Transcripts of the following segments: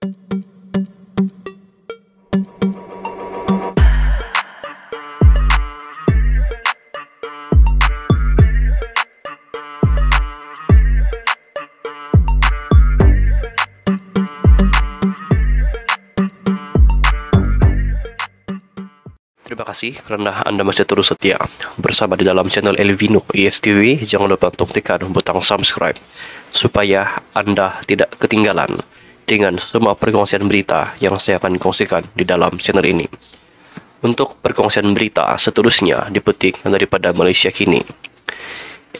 Terima kasih karena Anda masih terus setia bersama di dalam channel Elvino ISTV. Jangan lupa untuk tekan butang subscribe supaya Anda tidak ketinggalan dengan semua perkongsian berita yang saya akan kongsikan di dalam channel ini. Untuk perkongsian berita seterusnya dipetik daripada Malaysia Kini.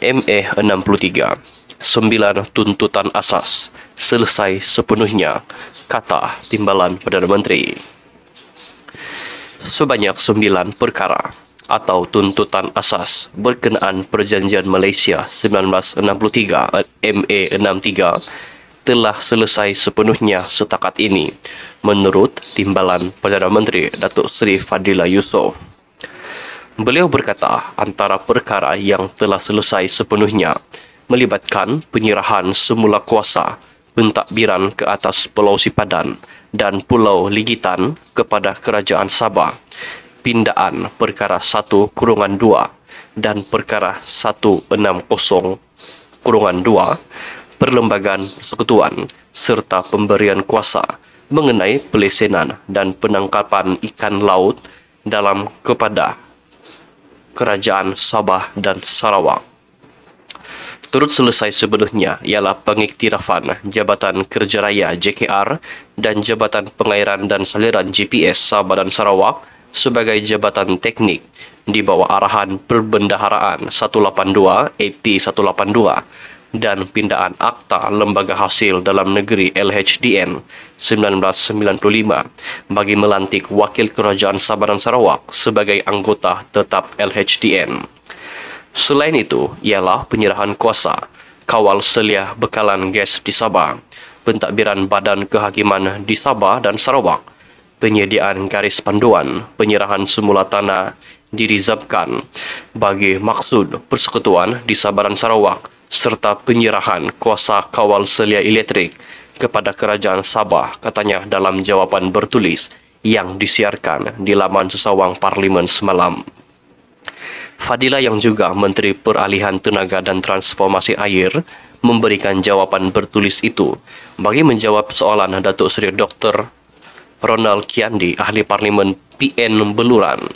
ME 63, 9 tuntutan asas selesai sepenuhnya, kata Timbalan Perdana Menteri. Sebanyak 9 perkara atau tuntutan asas berkenaan Perjanjian Malaysia 1963 ME 63 telah selesai sepenuhnya setakat ini, menurut Timbalan Perdana Menteri Datuk Seri Fadillah Yusof. Beliau berkata antara perkara yang telah selesai sepenuhnya melibatkan penyerahan semula kuasa pentadbiran ke atas Pulau Sipadan dan Pulau Ligitan kepada Kerajaan Sabah, pindaan perkara 1/2 dan perkara 160/2, perlembagaan persekutuan serta pemberian kuasa mengenai pelesenan dan penangkapan ikan laut dalam kepada Kerajaan Sabah dan Sarawak. Turut selesai sepenuhnya ialah pengiktirafan Jabatan Kerja Raya JKR dan Jabatan Pengairan dan Saliran GPS Sabah dan Sarawak sebagai jabatan teknik di bawah arahan Perbendaharaan 182 AP 182 dan pindaan Akta Lembaga Hasil Dalam Negeri LHDN 1995 bagi melantik Wakil Kerajaan Sabah dan Sarawak sebagai anggota tetap LHDN. Selain itu, ialah penyerahan kuasa kawal selia bekalan gas di Sabah, pentadbiran Badan Kehakiman di Sabah dan Sarawak, penyediaan garis panduan, penyerahan semula tanah dirizabkan bagi maksud persekutuan di Sabah dan Sarawak, serta penyerahan kuasa kawal selia elektrik kepada Kerajaan Sabah, katanya dalam jawapan bertulis yang disiarkan di laman sesawang Parlimen semalam. Fadillah yang juga Menteri Peralihan Tenaga dan Transformasi Air memberikan jawapan bertulis itu bagi menjawab soalan Datuk Seri Dr. Ronald Kiandi, Ahli Parlimen PN Beluran,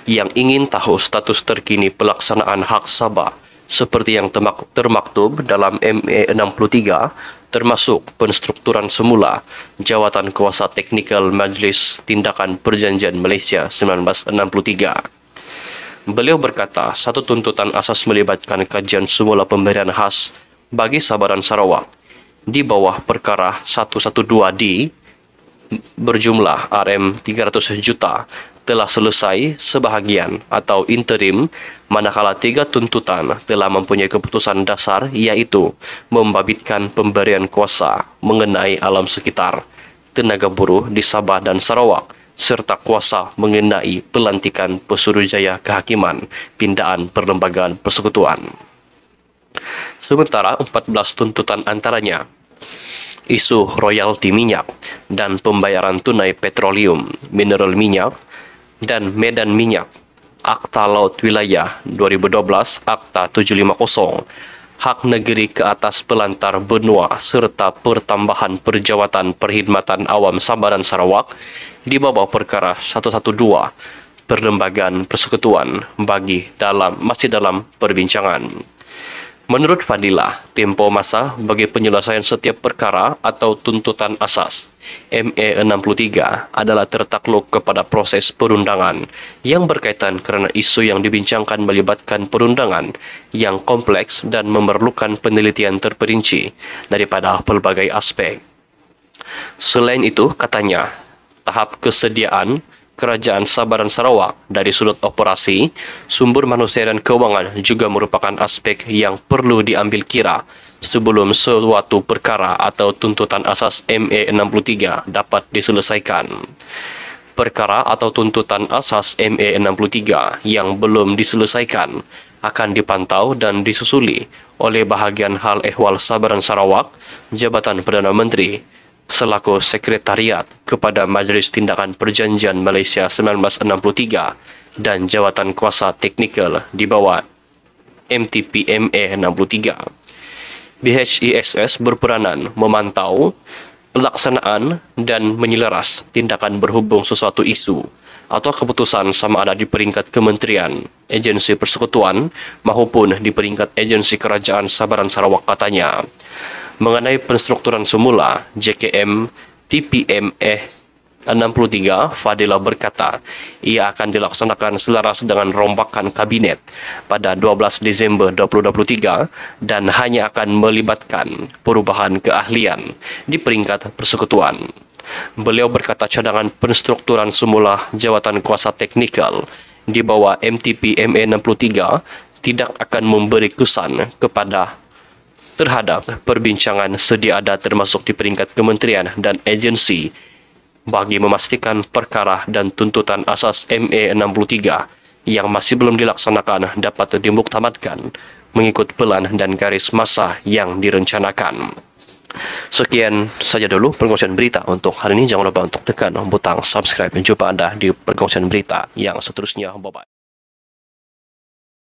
yang ingin tahu status terkini pelaksanaan hak Sabah seperti yang termaktub dalam ME 63, termasuk penstrukturan semula Jawatan Kuasa Teknikal Majlis Tindakan Perjanjian Malaysia 1963. Beliau berkata, satu tuntutan asas melibatkan kajian semula pemberian khas bagi Sabah dan Sarawak di bawah perkara 112D berjumlah RM300 juta telah selesai sebahagian atau interim, manakala 3 tuntutan telah mempunyai keputusan dasar, iaitu membabitkan pemberian kuasa mengenai alam sekitar, tenaga buruh di Sabah dan Sarawak, serta kuasa mengenai pelantikan Pesuruhjaya Kehakiman, pindaan perlembagaan persekutuan. Sementara 14 tuntutan antaranya isu royalti minyak dan pembayaran tunai petroleum, mineral minyak dan medan minyak, Akta Laut Wilayah 2012, Akta 750, hak negeri ke atas pelantar benua serta pertambahan perjawatan perkhidmatan awam Sabah dan Sarawak di bawah perkara 112 perlembagaan persekutuan masih dalam perbincangan. Menurut Fadillah, tempoh masa bagi penyelesaian setiap perkara atau tuntutan asas ME 63 adalah tertakluk kepada proses perundangan yang berkaitan kerana isu yang dibincangkan melibatkan perundangan yang kompleks dan memerlukan penelitian terperinci daripada pelbagai aspek. Selain itu, katanya, tahap kesediaan Kerajaan Sabah dan Sarawak dari sudut operasi, sumber manusia dan kewangan juga merupakan aspek yang perlu diambil kira sebelum suatu perkara atau tuntutan asas ME 63 dapat diselesaikan. Perkara atau tuntutan asas ME 63 yang belum diselesaikan akan dipantau dan disusuli oleh bahagian hal ehwal Sabah dan Sarawak, Jabatan Perdana Menteri, selaku Sekretariat kepada Majlis Tindakan Perjanjian Malaysia 1963 dan Jawatan Kuasa Teknikal di bawah MTPMA 63. BHISS berperanan memantau pelaksanaan dan menyeleras tindakan berhubung sesuatu isu atau keputusan sama ada di peringkat kementerian, agensi persekutuan maupun di peringkat agensi kerajaan Sabaran Sarawak, katanya. Mengenai penstrukturan semula JKM TPMA 63, Fadila berkata ia akan dilaksanakan selaras dengan rombakan kabinet pada 12 Disember 2023 dan hanya akan melibatkan perubahan keahlian di peringkat persekutuan. Beliau berkata cadangan penstrukturan semula jawatan kuasa teknikal di bawah MTPMA 63 tidak akan memberi kesan terhadap perbincangan sedia ada termasuk di peringkat kementerian dan agensi bagi memastikan perkara dan tuntutan asas MA 63 yang masih belum dilaksanakan dapat dimuktamadkan mengikut pelan dan garis masa yang direncanakan. Sekian saja dulu perkongsian berita untuk hari ini. Jangan lupa untuk tekan butang subscribe. Jumpa Anda di perkongsian berita yang seterusnya. Bye-bye.